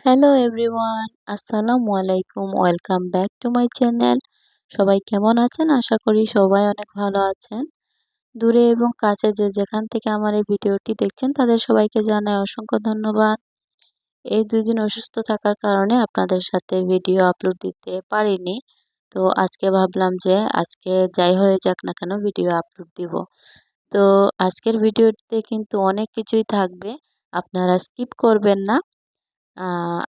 Hello everyone, আসসালামু আলাইকুম। Welcome back to my channel. সবাই কেমন আছেন? আশা করি সবাই অনেক ভালো আছেন। দূরে এবং কাছে যে যেখান থেকে আমার এই ভিডিওটি দেখছেন তাদের সবাইকে জানাই অসংখ্য ধন্যবাদ। এই ২ দিন অসুস্থ থাকার কারণে আপনাদের সাথে ভিডিও আপলোড দিতে পারিনি। তো আজকে ভাবলাম যে আজকে যাই হয়ে যাক না কেন ভিডিও আপলোড দিব। তো আজকের ভিডিওতে কিন্তু অনেক কিছুই থাকবে। আপনারা স্কিপ করবেন না। আ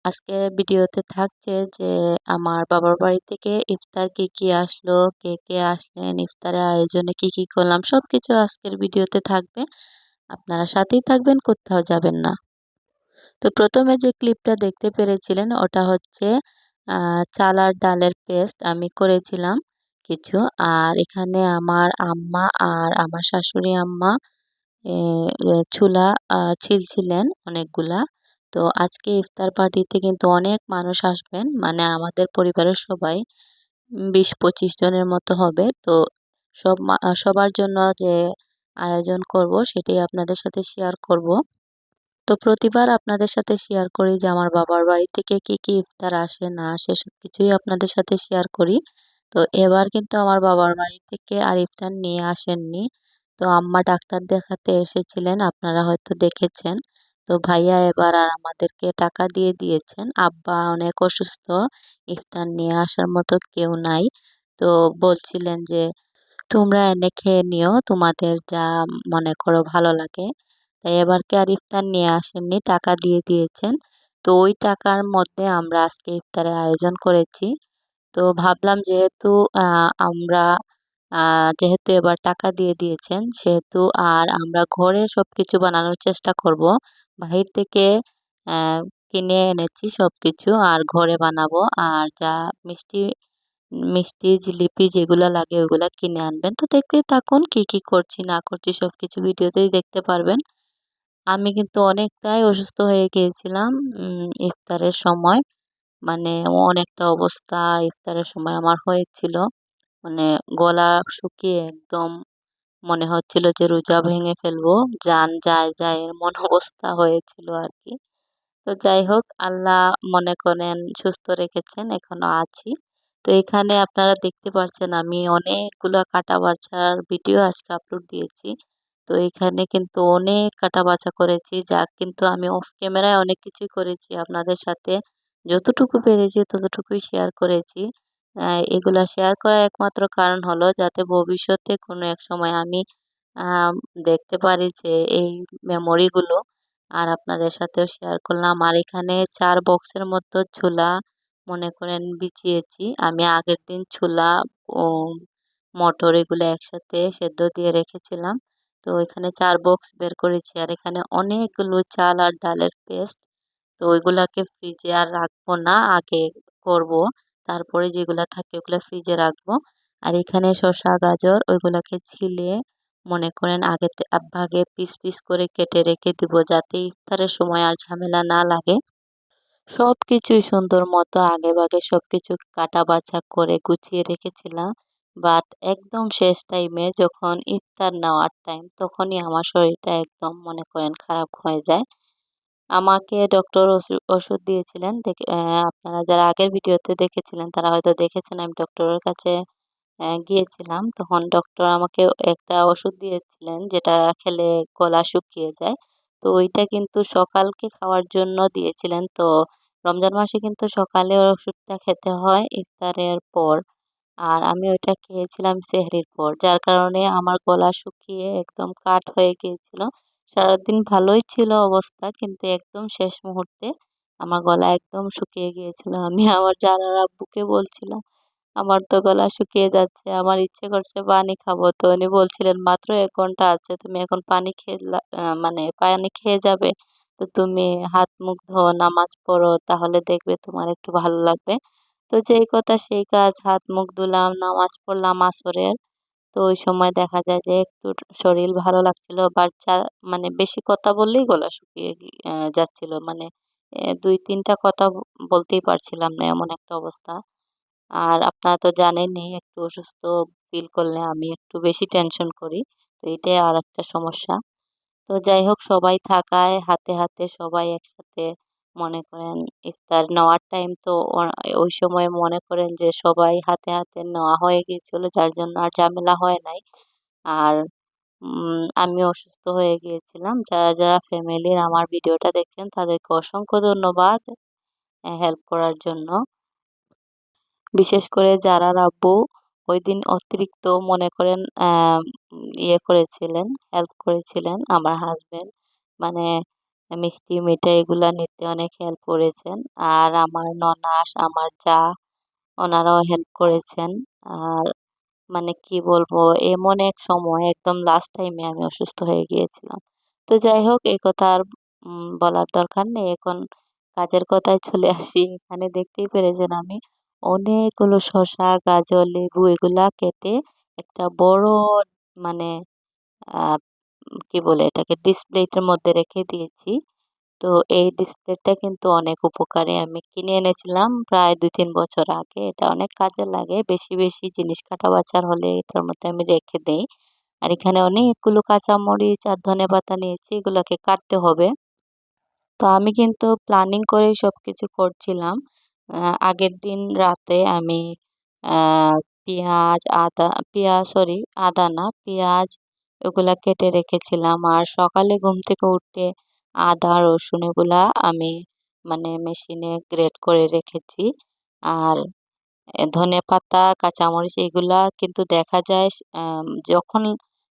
আজকের ভিডিওতে থাকছে যে আমার বাবার বাড়ি থেকে ইফতার কি আসলো, কে আসলেন, ইফতারের আয়োজনে কি করলাম সবকিছু আজকের ভিডিওতে থাকবে। আপনারা সাথেই থাকবেন, কোত্থাও যাবেন না। তো ১ম এ যে ক্লিপটা দেখতে পেরেছিলেন ওটা হচ্ছে আ চাল আর ডালের পেস্ট আমি করেছিলাম কিছু। আর এখানে আমার আম্মা আর আমার শাশুড়ি আম্মা এ এ ছোলা ছিলছিলেন অনেকগুলা। তো আজকে ইফতার পার্টিতে কিন্তু অনেক মানুষ আসবেন। মানে আমাদের পরিবারের সবাই ২০-২৫ জনের মতো হবে। তো সবার জন্য যে আয়োজন করব সেটাই আপনাদের সাথে শেয়ার করব। তো প্রতিবার আপনাদের সাথে শেয়ার করি যে আমার বাবার বাড়ি থেকে কি ইফতার আসে না আসে সবকিছুই আপনাদের সাথে শেয়ার করি। তো এবার কিন্তু আমার বাবার বাড়ি থেকে আর ইফতার নিয়ে আসেননি। তো আম্মা ডাক্তার দেখাতে এসেছিলেন, আপনারা হয়তো দেখেছেন। তো ভাইয়া এবার আর আমাদেরকে টাকা দিয়ে দিয়েছেন। আব্বা অনেক অসুস্থ, ইফতার নিয়ে আসার মতো কেউ নাই। তো বলছিলেন যে তোমরা এনে খেয়ে নিও, তোমাদের যা মনে করো ভালো লাগে। তাই এবারকে আর ইফতার নিয়ে আসেননি, টাকা দিয়ে দিয়েছেন। তো ওই টাকার মধ্যে আমরা আজকে ইফতারের আয়োজন করেছি। তো ভাবলাম যেহেতু আ আমরা যেহেতু এবার টাকা দিয়ে দিয়েছেন, সেহেতু আর আমরা ঘরে সবকিছু বানানোর চেষ্টা করব। বাহির থেকে অ্যা কিনে এনেছি সবকিছু আর ঘরে বানাবো। আর যা মিষ্টি মিষ্টি, জিলিপি যেগুলা লাগে ওগুলা কিনে আনবেন। তো দেখতেই থাকুন কি করছি না করছি সবকিছু ভিডিওতেই দেখতে পারবেন। আমি কিন্তু অনেকটাই অসুস্থ হয়ে গিয়েছিলাম ইফতারের সময়। মানে অনেকটা অবস্থা ইফতারের সময় আমার হয়েছিল। মানে গলা শুকিয়ে একদম মনে হচ্ছিল যে রোজা ভেঙে ফেলবো। জান যায় এমন অবস্থা হয়েছিল আরকি। তো যাই হোক আল্লাহ মনে করেন সুস্থ রেখেছেন, এখনো আছি। তো এখানে আপনারা দেখতে পাচ্ছেন আমি অনেকগুলা কাটা বাছার ভিডিও আজকে আপলোড দিয়েছি। তো এখানে কিন্তু অনেক কাটা বাছা করেছি, যা কিন্তু আমি অফ ক্যামেরায় অনেক কিছুই করেছি আপনাদের সাথে। যতটুকু পেরেছি ততটুকুই শেয়ার করেছি। এগুলা শেয়ার করার একমাত্র কারণ হলো যাতে ভবিষ্যতে কোনো এক সময় আমি আম দেখতে পারি যে এই মেমোরিগুলো আর আপনাদের সাথেও শেয়ার করলাম। আর এখানে ৪ বক্সের মতো ছোলা মনে করেন বিছিয়েছি। আমি আগের দিন ছোলা ও মটর এগুলো একসাথে সেদ্ধ দিয়ে রেখেছিলাম। তো এখানে ৪ বক্স বের করেছি। আর এখানে অনেকগুলো চাল আর ডালের পেস্ট। তো ওইগুলাকে ফ্রিজে আর রাখবো না, আগে করব। তারপরে যেগুলা থাকে ওগুলা ফ্রিজে রাখবো। আর এখানে শসা, গাজর ওইগুলাকে ছিলে মনে করেন ভাগে পিস করে কেটে রেখে দিব যাতে ইফতারের সময় আর ঝামেলা না লাগে। সবকিছুই সুন্দর মতো আগেভাগে সবকিছু কাটা বাছা করে গুছিয়ে রেখেছিলাম। বাট একদম শেষ টাইমে যখন ইফতার নেওয়ার টাইম তখনই আমার শরীরটা একদম মনে করেন খারাপ হয়ে যায়। আমাকে ডক্টর ওষুধ দিয়েছিলেন। আপনারা যারা আগের ভিডিওতে দেখেছিলেন তারা হয়তো দেখেছেন আমি ডক্টরের কাছে গিয়েছিলাম। তখন ডক্টর আমাকে একটা ওষুধ দিয়েছিলেন যেটা খেলে গলা শুকিয়ে যায়। তো ওইটা কিন্তু সকালকে খাওয়ার জন্য দিয়েছিলেন। তো রমজান মাসে কিন্তু সকালে ওষুধটা খেতে হয় ইফতারের পর। আর আমি ওইটা খেয়েছিলাম সেহরির পর। যার কারণে আমার গলা শুকিয়ে একদম কাঠ হয়ে গিয়েছিল। সারাদিন ভালোই ছিল অবস্থা কিন্তু একদম শেষ মুহূর্তে আমার গলা একদম শুকিয়ে গিয়েছিল। আমি আমার জানার আব্বুকে বলছিলাম, "আমার তো গলা শুকিয়ে যাচ্ছে। আমার ইচ্ছে করছে পানি খাবো।" তো উনি বলছিলেন, "মাত্র ১ ঘন্টা আছে। তুমি এখন পানি খেয়ে মানে পানি খেয়ে যাবে? তো তুমি হাত-মুখ ধোও, নামাজ পড়ো তাহলে দেখবে তোমার একটু ভালো লাগবে।" তো যেই কথা সেই কাজ, হাত-মুখ ধুলাম, নামাজ পড়লাম আসরের। তো ওই সময় দেখা যায় যে একটু শরীর ভালো লাগছিল। বাট মানে বেশি কথা বললেই গলা শুকিয়ে যাচ্ছিল। মানে ২-৩ টা কথা বলতেই পারছিলাম না, এমন একটা অবস্থা। আর আপনারা তো জানেনই একটু অসুস্থ ফিল করলে আমি একটু বেশি টেনশন করি। তো এটাই আরেকটা সমস্যা। তো যাই হোক সবাই থাকায় হাতে সবাই একসাথে মনে করেন ইফতার নেওয়ার টাইম তো ওই সময় মনে করেন যে সবাই হাতে হাতে নেওয়া হয়ে গিয়েছিল, যার জন্য আর ঝামেলা হয় নাই। আর আমি অসুস্থ হয়ে গিয়েছিলাম। যারা যারা ফ্যামিলির আমার ভিডিওটা দেখছেন তাদেরকে অসংখ্য ধন্যবাদ হেল্প করার জন্য। বিশেষ করে যারা আব্বু ওইদিন অতিরিক্ত মনে করেন ইয়ে করেছিলেন, হেল্প করেছিলেন আমার হাজবেন্ড, মানে মিষ্টি মিঠাই এগুলা নিতে অনেক হেল্প করেছেন। আর আমার ননাস, আমার যা, ওনারাও হেল্প করেছেন। আর মানে কি বলবো, এমন এক সময় একদম লাস্ট টাইমে আমি অসুস্থ হয়ে গিয়েছিলাম। তো যাই হোক, এই কথা আর বলার দরকার নেই। এখন কাজের কথায় চলে আসি। এখানে দেখতেই পেরেছেন আমি অনেকগুলো শসা, গাজর, লেবু এগুলা কেটে একটা বড় মানে আহ কি বলে এটাকে ডিসপ্লেটের মধ্যে রেখে দিয়েছি। তো এই ডিসপ্লেটা কিন্তু অনেক উপকারী। আমি কিনে এনেছিলাম প্রায় ২-৩ বছর আগে। এটা অনেক কাজে লাগে। বেশি বেশি জিনিস কাটা বাচার হলে এটার মধ্যে আমি রেখে দেই। আর এখানে অনেকগুলো কাঁচামরিচ আর ধনেপাতা নিয়েছি, এগুলোকে কাটতে হবে। তো আমি কিন্তু প্ল্যানিং করেই সবকিছু করছিলাম। আগের দিন রাতে আমি পেঁয়াজ, আদা, আদা না, পেঁয়াজ ওগুলা কেটে রেখেছিলাম। আর সকালে ঘুম থেকে উঠে আদা, রসুন এগুলা আমি মানে মেশিনে গ্রেট করে রেখেছি। আর ধনেপাতা, কাঁচামরিচ এগুলা কিন্তু দেখা যায় যখন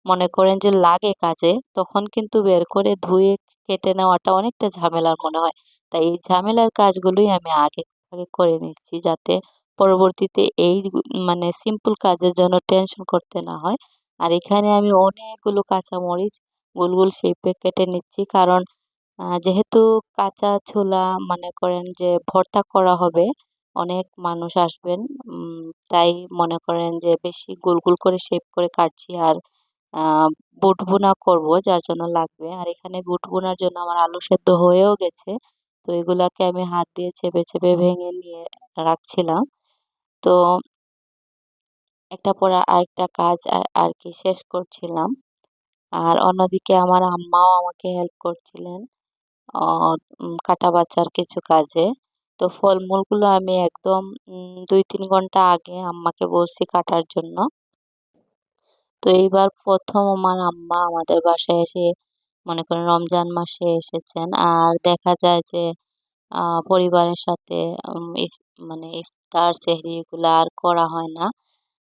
মনে করেন যে লাগে কাজে, তখন কিন্তু বের করে ধুয়ে কেটে নেওয়াটা অনেকটা ঝামেলার মনে হয়। তাই এই ঝামেলার কাজগুলোই আমি আগে আগে করে নিচ্ছি, যাতে পরবর্তীতে এই মানে সিম্পল কাজের জন্য টেনশন করতে না হয়। আর এখানে আমি অনেকগুলো কাঁচামরিচ গোল গোল শেপে কেটে নিচ্ছি, কারণ যেহেতু কাঁচা ছোলা মনে করেন যে ভর্তা করা হবে, অনেক মানুষ আসবেন, তাই মনে করেন যে বেশি গোল গোল করে শেপ করে কাটছি। আর বুট ভুনা করবো, যার জন্য লাগবে। আর এখানে বুট ভুনার জন্য আমার আলু সেদ্ধ হয়েও গেছে। তো এগুলাকে আমি হাত দিয়ে চেপে চেপে ভেঙে নিয়ে রাখছিলাম। তো একটা পর আরেকটা কাজ আর কি শেষ করছিলাম। আর অন্যদিকে আমার আম্মাও আমাকে হেল্প করছিলেন অ কাটা বাছার কিছু কাজে। তো ফলমূলগুলো আমি একদম ২-৩ ঘন্টা আগে আম্মাকে বলছি কাটার জন্য। তো এইবার ১ম আমার আম্মা আমাদের বাসায় এসে মনে করেন রমজান মাসে এসেছেন। আর দেখা যায় যে পরিবারের সাথে মানে ইফতার, সেহরি এগুলা আর করা হয় না।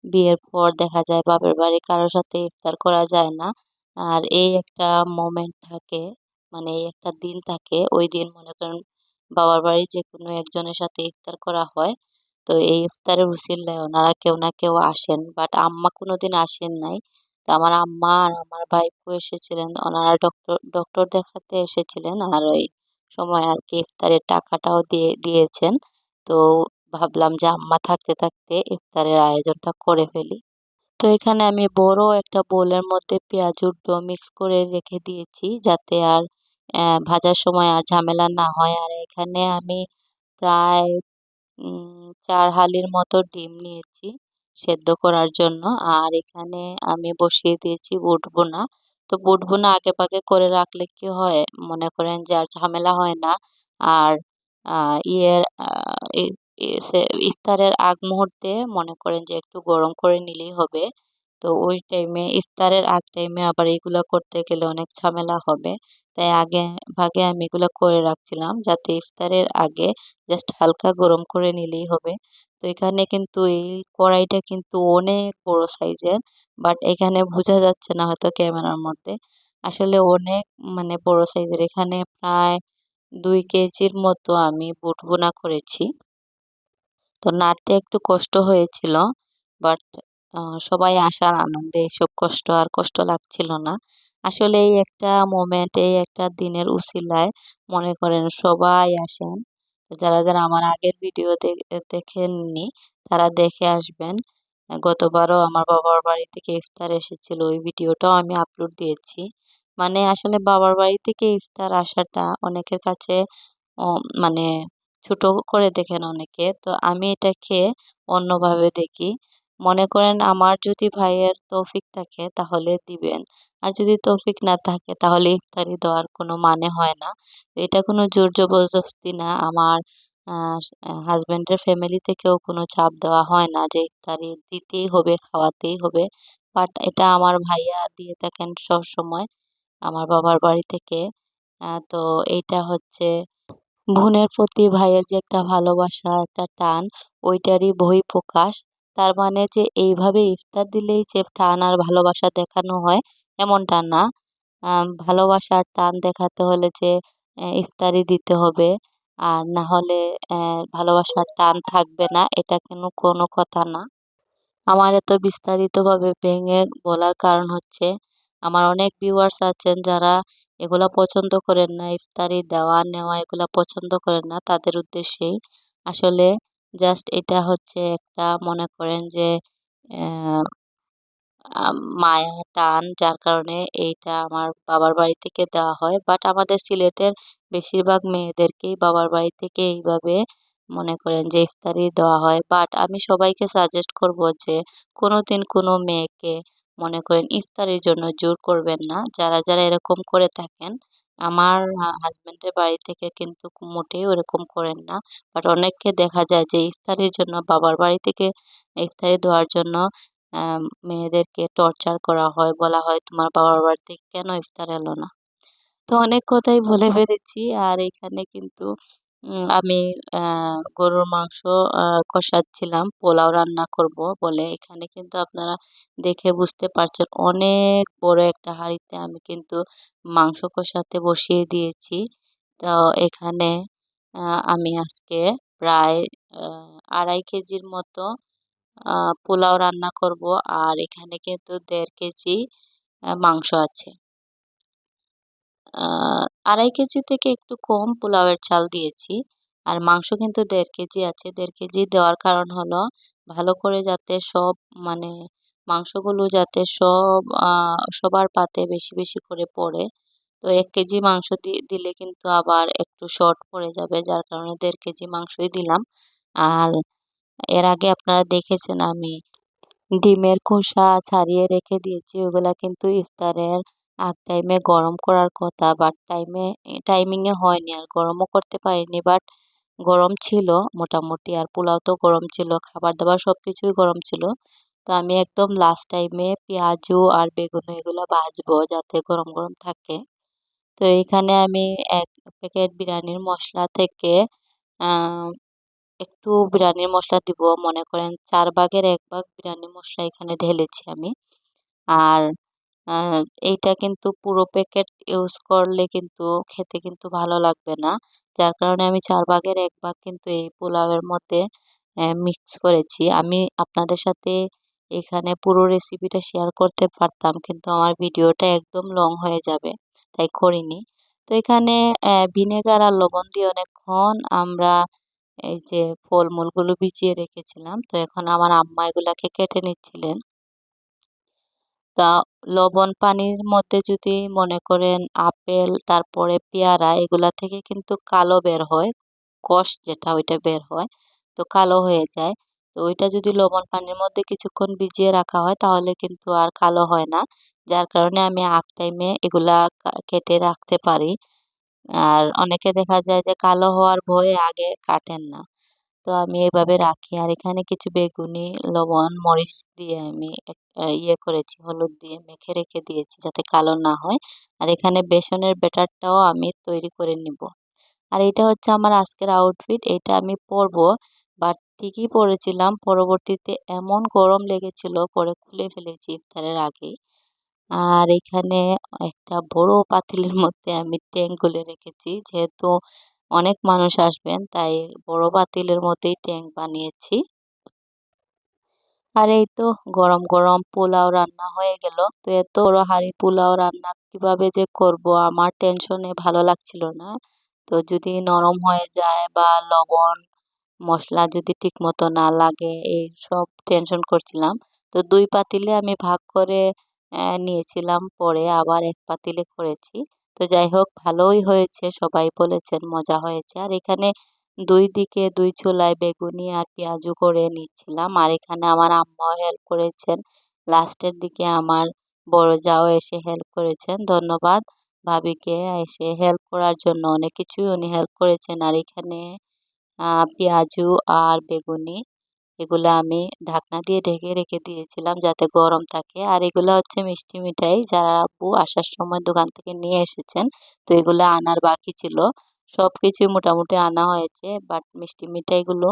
বিয়ের পর দেখা যায় বাপের বাড়ি কারো সাথে ইফতার করা যায় না। আর এই একটা মোমেন্ট থাকে, মানে এই একটা দিন থাকে। ওই দিন মনে করেন বাবার বাড়ি যেকোনো একজনের সাথে ইফতার করা হয়। তো এই ইফতারের উছিলায় ওনারা কেউ না কেউ আসেন। বাট আম্মা কোনোদিন আসেন নাই। তো আমার আম্মা আর আমার ভাইপো এসেছিলেন। ওনারা ডক্টর দেখাতে এসেছিলেন। আর ওই সময় আর কি ইফতারের টাকাটাও দিয়েছেন। তো ভাবলাম যে আম্মা থাকতে থাকতে ইফতারের আয়োজনটা করে ফেলি। তো এখানে আমি বড় একটা বোলের মধ্যে পেঁয়াজুর ডো মিক্স করে রেখে দিয়েছি, যাতে আর ভাজার সময় আর ঝামেলা না হয়। আর এখানে আমি প্রায় ৪ হালির মতো ডিম নিয়েছি সেদ্ধ করার জন্য। আর এখানে আমি বসিয়ে দিয়েছি বুট ভুনা। তো বুট ভুনা আগেভাগে করে রাখলে কি হয়, মনে করেন যে আর ঝামেলা হয় না। আর ইয়ের ইফতারের আগ মুহূর্তে মনে করেন যে একটু গরম করে নিলেই হবে। তো ওই টাইমে ইফতারের আগ টাইমে আবার এগুলা করতে গেলে অনেক ঝামেলা হবে। তাই আগে ভাগে আমি এগুলো করে রাখছিলাম, যাতে ইফতারের আগে জাস্ট হালকা গরম করে নিলেই হবে। তো এখানে কিন্তু এই কড়াইটা কিন্তু অনেক বড় সাইজের, বাট এখানে বোঝা যাচ্ছে না হয়তো ক্যামেরার মধ্যে। আসলে অনেক মানে বড় সাইজের। এখানে প্রায় ২ কেজির মতো আমি বুট ভুনা করেছি। তো নাড়তে একটু কষ্ট হয়েছিল, বাট সবাই আসার আনন্দে এসব কষ্ট আর কষ্ট লাগছিল না। আসলে এই একটা মোমেন্ট, এই একটা দিনের উছিলায় মনে করেন সবাই আসেন। যারা যারা আমার আগের ভিডিও দেখেননি তারা দেখে আসবেন। গতবারও আমার বাবার বাড়ি থেকে ইফতার এসেছিল, ওই ভিডিওটাও আমি আপলোড দিয়েছি। মানে আসলে বাবার বাড়ি থেকে ইফতার আসাটা অনেকের কাছে মানে ছোট করে দেখেন অনেকে। তো আমি এটাকে অন্যভাবে দেখি। মনে করেন আমার যদি ভাইয়ের তৌফিক থাকে তাহলে দিবেন। আর যদি তৌফিক না থাকে তাহলে ইফতারি দেওয়ার কোনো মানে হয় না। তো এটা কোনো জোর জবরদস্তি না, আমার হাজবেন্ডের ফ্যামিলি থেকেও কোনো চাপ দেওয়া হয় না যে ইফতারি দিতেই হবে, খাওয়াতেই হবে। বাট এটা আমার ভাইয়া দিয়ে থাকেন সব সময় আমার বাবার বাড়ি থেকে। তো এইটা হচ্ছে বোনের প্রতি ভাইয়ের যে একটা ভালোবাসা, একটা টান, ওইটারই বহিঃপ্রকাশ। তার মানে যে এইভাবে ইফতার দিলেই যে টান আর ভালোবাসা দেখানো হয় এমনটা না। ভালোবাসা আর টান দেখাতে হলে যে ইফতারি দিতে হবে, আর না হলে ভালোবাসার টান থাকবে না, এটা কোনো কথা না। আমার এত বিস্তারিতভাবে ভেঙে বলার কারণ হচ্ছে আমার অনেক ভিউয়ার্স আছেন যারা এগুলা পছন্দ করেন না, ইফতারি দেওয়া নেওয়া এগুলা পছন্দ করেন না, তাদের উদ্দেশ্যেই আসলে জাস্ট এটা হচ্ছে একটা মনে করেন যে আহ, মায়া টান, যার কারণে এইটা আমার বাবার বাড়ি থেকে দেওয়া হয়। বাট আমাদের সিলেটের বেশিরভাগ মেয়েদেরকেই বাবার বাড়ি থেকে এইভাবে মনে করেন যে ইফতারি দেওয়া হয়। বাট আমি সবাইকে সাজেস্ট করব যে কোনোদিন কোনো মেয়েকে মনে করেন ইফতারির জন্য জোর করবেন না। যারা যারা এরকম করে থাকেন, আমার হাজবেন্ডের বাড়ি থেকে কিন্তু মোটেও এরকম করেন না। বাট অনেককে দেখা যায় যে ইফতারির জন্য বাবার বাড়ি থেকে ইফতারি দেওয়ার জন্য মেয়েদেরকে টর্চার করা হয়, বলা হয় তোমার বাবার বাড়ি থেকে কেন ইফতার এলো না। তো অনেক কথাই বলে ফেলেছি। আর এখানে কিন্তু আমি গরুর মাংস কষাচ্ছিলাম, পোলাও রান্না করব বলে। এখানে কিন্তু আপনারা দেখে বুঝতে পারছেন অনেক বড় একটা হাঁড়িতে আমি কিন্তু মাংস কষাতে বসিয়ে দিয়েছি। তো এখানে আমি আজকে প্রায় 2.5 কেজির মতো পোলাও রান্না করব। আর এখানে কিন্তু 1.5 কেজি মাংস আছে। 2.5 কেজি থেকে একটু কম পোলাওয়ের চাল দিয়েছি। আর মাংস কিন্তু 1.5 কেজি আছে। 1.5 কেজি দেওয়ার কারণ হলো ভালো করে যাতে সব মানে মাংসগুলো যাতে সবার পাতে বেশি বেশি করে পড়ে। তো 1 কেজি মাংস দিলে কিন্তু আবার একটু শর্ট পড়ে যাবে, যার কারণে 1.5 কেজি মাংসই দিলাম। আর এর আগে আপনারা দেখেছেন আমি ডিমের খোসা ছাড়িয়ে রেখে দিয়েছি, ওগুলা কিন্তু ইফতারের আগ টাইমে গরম করার কথা, বাট টাইমিংয়ে হয়নি আর গরমও করতে পারিনি। বাট গরম ছিল মোটামুটি, আর পোলাও তো গরম ছিল, খাবার দাবার সবকিছুই গরম ছিল। তো আমি একদম লাস্ট টাইমে পেঁয়াজু আর বেগুন এগুলো ভাজবো যাতে গরম গরম থাকে। তো এখানে আমি 1 প্যাকেট বিরিয়ানির মশলা থেকে আহ একটু বিরিয়ানির মশলা দিব, মনে করেন 4 ভাগের 1 ভাগ বিরিয়ানি মশলা এখানে ঢেলেছি আমি। আর আহ, এইটা কিন্তু পুরো প্যাকেট ইউজ করলে কিন্তু খেতে কিন্তু ভালো লাগবে না, যার কারণে আমি 4 ভাগের 1 ভাগ কিন্তু এই পোলাওয়ের মধ্যে মিক্স করেছি। আমি আপনাদের সাথে এখানে পুরো রেসিপিটা শেয়ার করতে পারতাম, কিন্তু আমার ভিডিওটা একদম লং হয়ে যাবে, তাই করিনি। তো এখানে ভিনেগার আর লবণ দিয়ে অনেকক্ষণ আমরা এই যে ফলমূলগুলো ভিজিয়ে রেখেছিলাম। তো এখন আমার আম্মা এগুলাকে কেটে নিচ্ছিলেন। তা লবণ পানির মধ্যে যদি মনে করেন আপেল তারপরে পেয়ারা এগুলা থেকে কিন্তু কালো বের হয়, কষ যেটা ওইটা বের হয়, তো কালো হয়ে যায়। তো ওইটা যদি লবণ পানির মধ্যে কিছুক্ষণ ভিজিয়ে রাখা হয় তাহলে কিন্তু আর কালো হয় না, যার কারণে আমি আগ টাইমে এগুলা কেটে রাখতে পারি। আর অনেকে দেখা যায় যে কালো হওয়ার ভয়ে আগে কাটেন না, তো আমি এইভাবে রাখি। আর এখানে কিছু বেগুনি লবণ মরিচ দিয়ে আমি ইয়ে করেছি, হলুদ দিয়ে মেখে রেখে দিয়েছি যাতে কালো না হয়। আর এখানে বেসনের ব্যাটারটাও আমি তৈরি করে নিব। আর এটা হচ্ছে আমার আজকের আউটফিট, এটা আমি পরবো। বাট ঠিকই পরেছিলাম, পরবর্তীতে এমন গরম লেগেছিল পরে খুলে ফেলেছি ইফতারের আগে। আর এখানে একটা বড় পাতিলের মধ্যে আমি ট্যাং গুলে রেখেছি, যেহেতু অনেক মানুষ আসবেন তাই বড় পাতিলের মধ্যেই ট্যাং বানিয়েছি। আর এই তো গরম গরম পোলাও রান্না হয়ে গেল। তো এত বড় হাঁড়ি পোলাও রান্না কিভাবে যে করব আমার টেনশনে ভালো লাগছিল না। তো যদি নরম হয়ে যায় বা লবণ মশলা যদি ঠিক মতো না লাগে এই সব টেনশন করছিলাম। তো 2 পাতিলে আমি ভাগ করে নিয়েছিলাম, পরে আবার 1 পাতিলে করেছি। তো যাই হোক ভালোই হয়েছে, সবাই বলেছেন মজা হয়েছে। আর এখানে 2 দিকে 2 চুলায় বেগুনি আর পেঁয়াজু করে নিচ্ছিলাম। আর এখানে আমার আম্মাও হেল্প করেছেন, লাস্টের দিকে আমার বড় যাও এসে হেল্প করেছেন। ধন্যবাদ ভাবিকে এসে হেল্প করার জন্য। অনেক কিছুই উনি হেল্প করেছেন। আর এখানে পেঁয়াজু আর বেগুনি এগুলা আমি ঢাকনা দিয়ে ঢেকে রেখে দিয়েছিলাম যাতে গরম থাকে। আর এগুলা হচ্ছে মিষ্টি মিঠাই যারা আপু আসার সময় দোকান থেকে নিয়ে এসেছেন। তো এগুলা আনার বাকি ছিল। সবকিছুই মোটামুটি আনা হয়েছে বাট মিষ্টি মিঠাইগুলো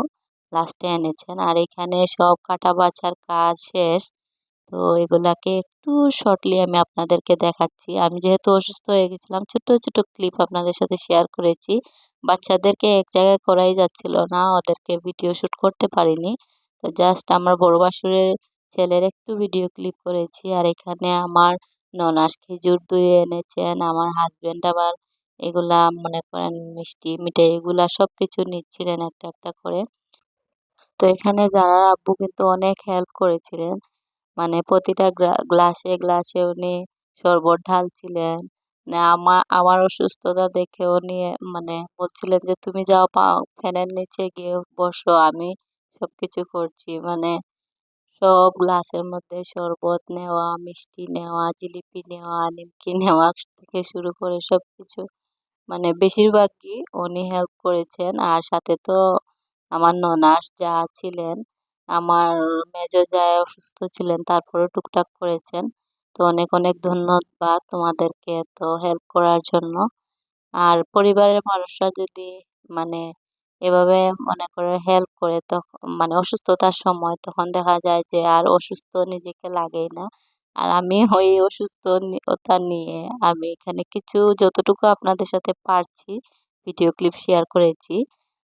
লাস্টে এনেছেন। আর এখানে সব কাটা বাছার কাজ শেষ। তো এগুলাকে একটু শর্টলি আমি আপনাদেরকে দেখাচ্ছি। আমি যেহেতু অসুস্থ হয়ে গেছিলাম ছোট ছোট ক্লিপ আপনাদের সাথে শেয়ার করেছি। বাচ্চাদেরকে এক জায়গায় করাই যাচ্ছিল না, ওদেরকে ভিডিও শুট করতে পারিনি। তো জাস্ট আমার বড় বাসুরের ছেলের একটু ভিডিও ক্লিপ করেছি। আর এখানে আমার ননাস খেজুর দুইয়ে এনেছেন, আমার হাজবেন্ড আবার এগুলা মনে করেন মিষ্টি মিঠাই এগুলা সবকিছু নিচ্ছিলেন একটা একটা করে। তো এখানে যারা আব্বু কিন্তু অনেক হেল্প করেছিলেন, মানে প্রতিটা গ্লাসে গ্লাসে উনি শরবত ঢালছিলেন। মানে আমার অসুস্থতা দেখে উনি মানে বলছিলেন যে তুমি যাও ফ্যানের নিচে গিয়ে বসো, আমি সবকিছু করছি। মানে সব গ্লাসের মধ্যে শরবত নেওয়া, মিষ্টি নেওয়া, জিলিপি নেওয়া, নিমকি নেওয়া থেকে শুরু করে সবকিছু মানে বেশিরভাগই উনি হেল্প করেছেন। আর সাথে তো আমার ননাস যা ছিলেন, আমার মেজো যা অসুস্থ ছিলেন তারপরেও টুকটাক করেছেন। তো অনেক অনেক ধন্যবাদ তোমাদেরকে তো হেল্প করার জন্য। আর পরিবারের মানুষরা যদি মানে এভাবে মনে করে হেল্প করে তখন মানে অসুস্থতার সময় তখন দেখা যায় যে আর অসুস্থ নিজেকে লাগেই না। আর আমি ওই অসুস্থতা নিয়ে আমি এখানে কিছু যতটুকু আপনাদের সাথে পারছি ভিডিও ক্লিপ শেয়ার করেছি।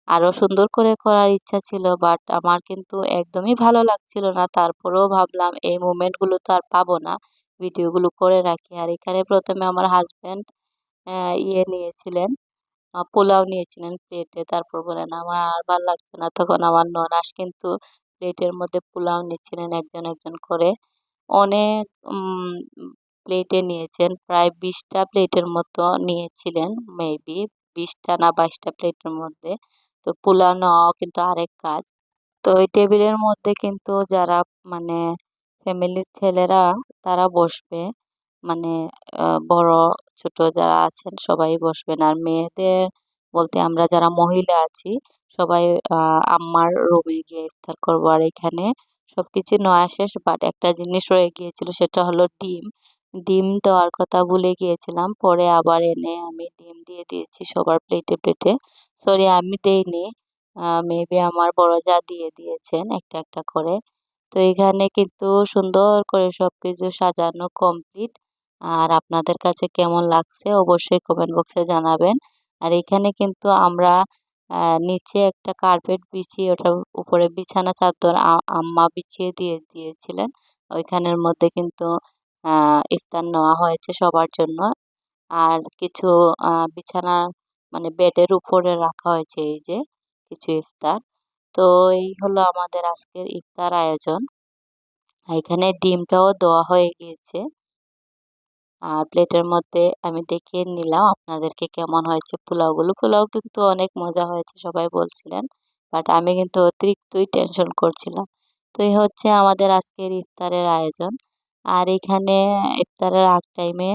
আরো সুন্দর করে করার ইচ্ছা ছিল বাট আমার কিন্তু একদমই ভালো লাগছিল না। তারপরেও ভাবলাম এই মোমেন্টগুলো তো আর পাবো না, ভিডিওগুলো করে রাখি। আর এখানে প্রথমে আমার হাজবেন্ড ইয়ে নিয়েছিলেন, পোলাও নিয়েছিলেন প্লেটে। তারপর বলেন আমার আর ভাল লাগছে না, তখন আমার ননাস কিন্তু প্লেটের মধ্যে পোলাও নিচ্ছিলেন একজন একজন করে। অনেক প্লেটে নিয়েছেন, প্রায় 20টা প্লেটের মতো নিয়েছিলেন মেবি, 20টা না 22টা প্লেটের মধ্যে। তো পোলাও নেওয়াও কিন্তু আরেক কাজ। তো ওই টেবিলের মধ্যে কিন্তু যারা মানে ফ্যামিলির ছেলেরা তারা বসবে, মানে বড় ছোট যারা আছেন সবাই বসবেন। আর মেয়েদের বলতে আমরা যারা মহিলা আছি সবাই আম্মার রুমে গিয়ে ইফতার করবো। আর এখানে সবকিছু নেওয়া শেষ বাট একটা জিনিস রয়ে গিয়েছিল, সেটা হলো ডিম। ডিম দেওয়ার কথা ভুলে গিয়েছিলাম, পরে আবার এনে আমি ডিম দিয়ে দিয়েছি সবার প্লেটে প্লেটে। সরি আমি দেইনি, মেবি আমার বড় যা দিয়ে দিয়েছেন একটা একটা করে। তো এখানে কিন্তু সুন্দর করে সবকিছু সাজানো কমপ্লিট। আর আপনাদের কাছে কেমন লাগছে অবশ্যই কমেন্ট বক্সে জানাবেন। আর এখানে কিন্তু আমরা নিচে একটা কার্পেট বিছিয়ে ওটার উপরে বিছানা চাদর আম্মা বিছিয়ে দিয়ে দিয়েছিলেন। ওইখানের মধ্যে কিন্তু ইফতার নেওয়া হয়েছে সবার জন্য। আর কিছু বিছানা মানে বেডের উপরে রাখা হয়েছে এই যে কিছু ইফতার। তো এই হলো আমাদের আজকের ইফতার আয়োজন। এখানে ডিমটাও দেওয়া হয়ে গিয়েছে। আর প্লেটের মধ্যে আমি দেখিয়ে নিলাম আপনাদেরকে কেমন হয়েছে পোলাওগুলো। পোলাও কিন্তু অনেক মজা হয়েছে সবাই বলছিলেন, বাট আমি কিন্তু অতিরিক্তই টেনশন করছিলাম। তো এই হচ্ছে আমাদের আজকের ইফতারের আয়োজন। আর এখানে ইফতারের আগ টাইমে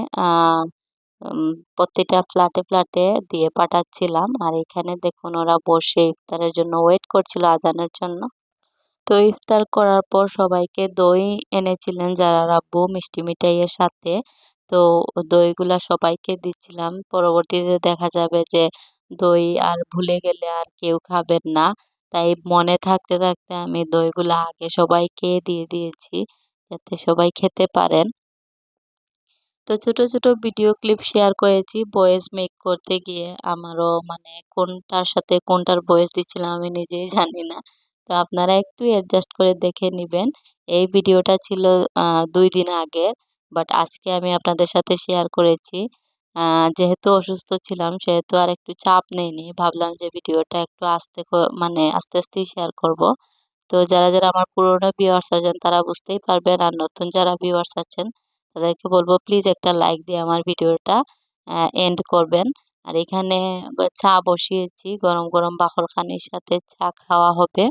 প্রত্যেকটা ফ্ল্যাটে ফ্ল্যাটে দিয়ে পাঠাচ্ছিলাম। আর এখানে দেখুন ওরা বসে ইফতারের জন্য ওয়েট করছিল আজানের জন্য। তো ইফতার করার পর সবাইকে দই এনেছিলেন যারা রাব্বু মিষ্টি মিঠাইয়ের সাথে। তো দইগুলা সবাইকে দিচ্ছিলাম। পরবর্তীতে দেখা যাবে যে দই আর ভুলে গেলে আর কেউ খাবেন না। তাই মনে থাকতে থাকতে আমি দইগুলা আগে সবাইকে দিয়ে দিয়েছি যাতে সবাই খেতে পারেন। তো ছোট ছোট ভিডিও ক্লিপ শেয়ার করেছি ভয়েস মেক করতে গিয়ে, আমারও মানে কোনটার সাথে কোনটার ভয়েস দিচ্ছিলাম আমি নিজেই জানি না। তো আপনারা একটু অ্যাডজাস্ট করে দেখে নিবেন। এই ভিডিওটা ছিল 2 দিন আগে, বাট আজকে আমি আপনাদের সাথে শেয়ার করেছি। যেহেতু অসুস্থ ছিলাম সেহেতু আর একটু চাপ নেইনি, ভাবলাম যে ভিডিওটা একটু মানে আস্তে আস্তেই শেয়ার করব। তো যারা যারা আমার পুরোনো ভিউয়ার্স আছেন তারা বুঝতেই পারবেন, আর নতুন যারা ভিউয়ার্স আছেন তাদেরকে বলবো প্লিজ একটা লাইক দিয়ে আমার ভিডিওটা এন্ড করবেন। আর এখানে চা বসিয়েছি, গরম গরম বাকরখানির সাথে চা খাওয়া হবে।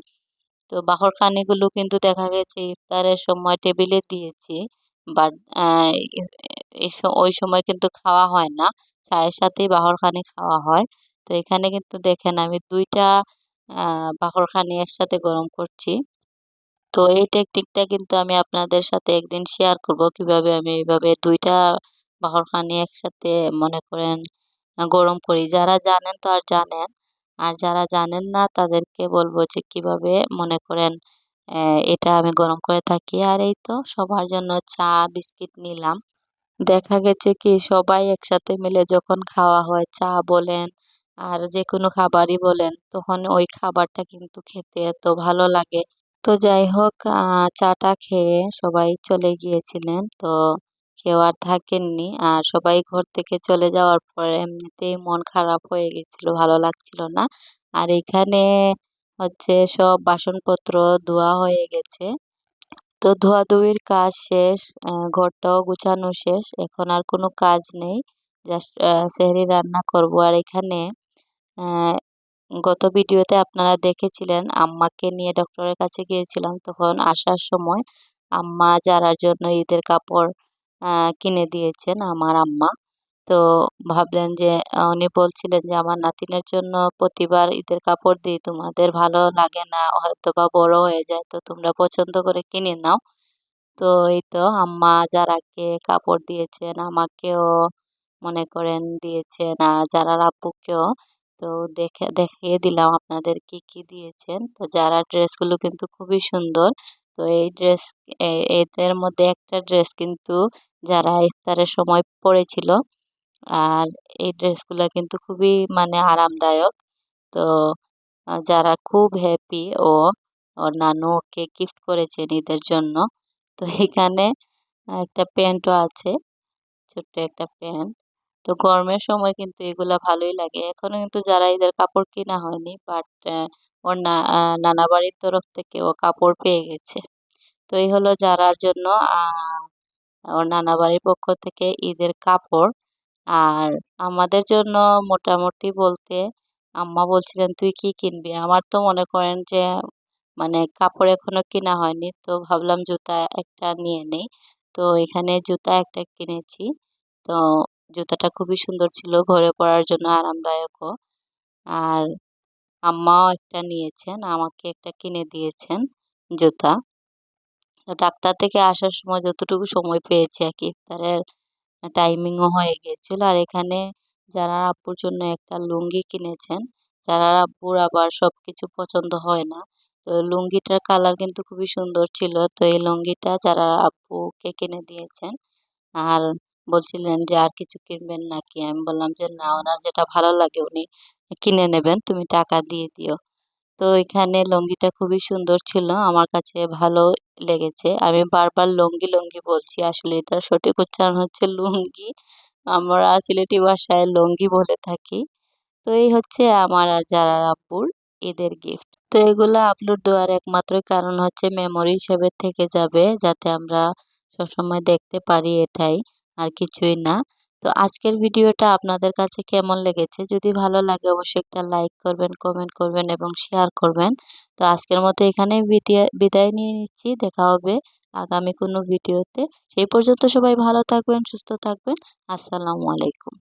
তো বাকরখানিগুলো কিন্তু দেখা গেছে ইফতারের সময় টেবিলে দিয়েছি, বাট ওই সময় কিন্তু খাওয়া হয় না, চায়ের সাথেই বাহরখানি খাওয়া হয়। তো এখানে কিন্তু দেখেন আমি ২ টা বাহরখানি একসাথে গরম করছি। তো এই টেকনিকটা কিন্তু আমি আপনাদের সাথে একদিন শেয়ার করব কিভাবে আমি এভাবে ২ টা বাহরখানি একসাথে মনে করেন গরম করি। যারা জানেন তো আর জানেন। আর যারা জানেন না তাদেরকে বলব যে কিভাবে মনে করেন এটা আমি গরম করে থাকি। আর এই তো সবার জন্য চা, বিস্কিট নিলাম। দেখা গেছে কি সবাই একসাথে মিলে যখন খাওয়া হয়, চা বলেন আর যেকোনো খাবারই বলেন, তখন ওই খাবারটা কিন্তু খেতে এত ভালো লাগে। তো যাই হোক চা-টা খেয়ে সবাই চলে গিয়েছিলেন। তো কেউ আর থাকেননি। আর সবাই ঘর থেকে চলে যাওয়ার পরে এমনিতেই মন খারাপ হয়ে গেছিল, ভালো লাগছিল না। আর এখানে হচ্ছে সব বাসনপত্র ধোয়া হয়ে গেছে। তো ধোয়াধুয়ির কাজ শেষ, ঘরটাও গুছানো শেষ। এখন আর কোনো কাজ নেই। জাস্ট সেহরি রান্না করব। আর এখানে অ্যা গত ভিডিওতে আপনারা দেখেছিলেন আম্মাকে নিয়ে ডক্টরের কাছে গিয়েছিলাম। তখন আসার সময় আম্মা জারার জন্য ঈদের কাপড় কিনে দিয়েছেন আমার আম্মা। তো ভাবলেন যে উনি বলছিলেন যে, "আমার নাতিনের জন্য প্রতিবার ঈদের কাপড় দিই, তোমাদের ভালো লাগে না, হয়তোবা বড় হয়ে যায়। তো তোমরা পছন্দ করে কিনে নাও।" তো এই তো আম্মা যারাকে কাপড় দিয়েছেন, আমাকেও মনে করেন দিয়েছেন, আর যারার আব্বুকেও। তো দেখিয়ে দিলাম আপনাদের কি, কি দিয়েছেন। তো যারার ড্রেসগুলো কিন্তু খুবই সুন্দর। তো এই ড্রেস এদের মধ্যে একটা ড্রেস কিন্তু যারা ইফতারের সময় পড়েছিল। আর এই ড্রেসগুলা কিন্তু খুবই মানে আরামদায়ক। তো যারা খুব হ্যাপি ওর নানু ওকে গিফট করেছেন ঈদের জন্য। তো এখানে একটা প্যান্টও আছে, ছোট্ট একটা প্যান্ট। তো গরমের সময় কিন্তু এগুলা ভালোই লাগে। এখনো কিন্তু যারা ঈদের কাপড় কিনা হয়নি বাট ওর নানা বাড়ির তরফ থেকে ও কাপড় পেয়ে গেছে। তো এই হলো যারার জন্য আ ওর নানা বাড়ির পক্ষ থেকে ঈদের কাপড়। আর আমাদের জন্য মোটামুটি বলতে আম্মা বলছিলেন, "তুই কি কিনবি?" আমার তো মনে করেন যে মানে কাপড় এখনো কিনা হয়নি। তো ভাবলাম জুতা একটা নিয়ে নেই। তো এখানে জুতা একটা কিনেছি। তো জুতাটা খুবই সুন্দর ছিল, ঘরে পরার জন্য আরামদায়কও। আর আম্মাও একটা নিয়েছেন, আমাকে একটা কিনে দিয়েছেন জুতা। তো ডাক্তার থেকে আসার সময় যতটুকু সময় পেয়েছি আরকি ইফতারের টাইমিংও হয়ে গিয়েছিল। আর এখানে জারার আব্বুর জন্য একটা লুঙ্গি কিনেছেন। জারার আব্বুর আবার সবকিছু পছন্দ হয় না। তো লুঙ্গিটার কালার কিন্তু খুবই সুন্দর ছিল। তো এই লুঙ্গিটা জারার আব্বুকে কিনে দিয়েছেন। আর বলছিলেন যে, "আর কিছু কিনবেন নাকি?" আমি বললাম যে, "না, ওনার যেটা ভালো লাগে উনি কিনে নেবেন। তুমি টাকা দিয়ে দিও।" তো এখানে লুঙ্গিটা খুবই সুন্দর ছিল। আমার কাছে ভালো লেগেছে। আমি বারবার লুঙ্গি, লুঙ্গি বলছি। আসলে এটার সঠিক উচ্চারণ হচ্ছে লুঙ্গি। আমরা সিলেটি ভাষায় লুঙ্গি বলে থাকি। তো এই হচ্ছে আমার আর জারার আব্বুর ঈদের গিফট। তো এগুলা আপলোড দেওয়ার একমাত্রই কারণ হচ্ছে মেমোরি হিসেবে থেকে যাবে যাতে আমরা সবসময় দেখতে পারি এটাই, আর কিছুই না। তো আজকের ভিডিওটা আপনাদের কাছে কেমন লেগেছে? যদি ভালো লাগে অবশ্যই একটা লাইক করবেন, কমেন্ট করবেন এবং শেয়ার করবেন। তো আজকের মতো এখানেই বিদায় নিয়ে নিচ্ছি। দেখা হবে আগামী কোনো ভিডিওতে। সেই পর্যন্ত সবাই ভালো থাকবেন, সুস্থ থাকবেন। আসসালামু আলাইকুম।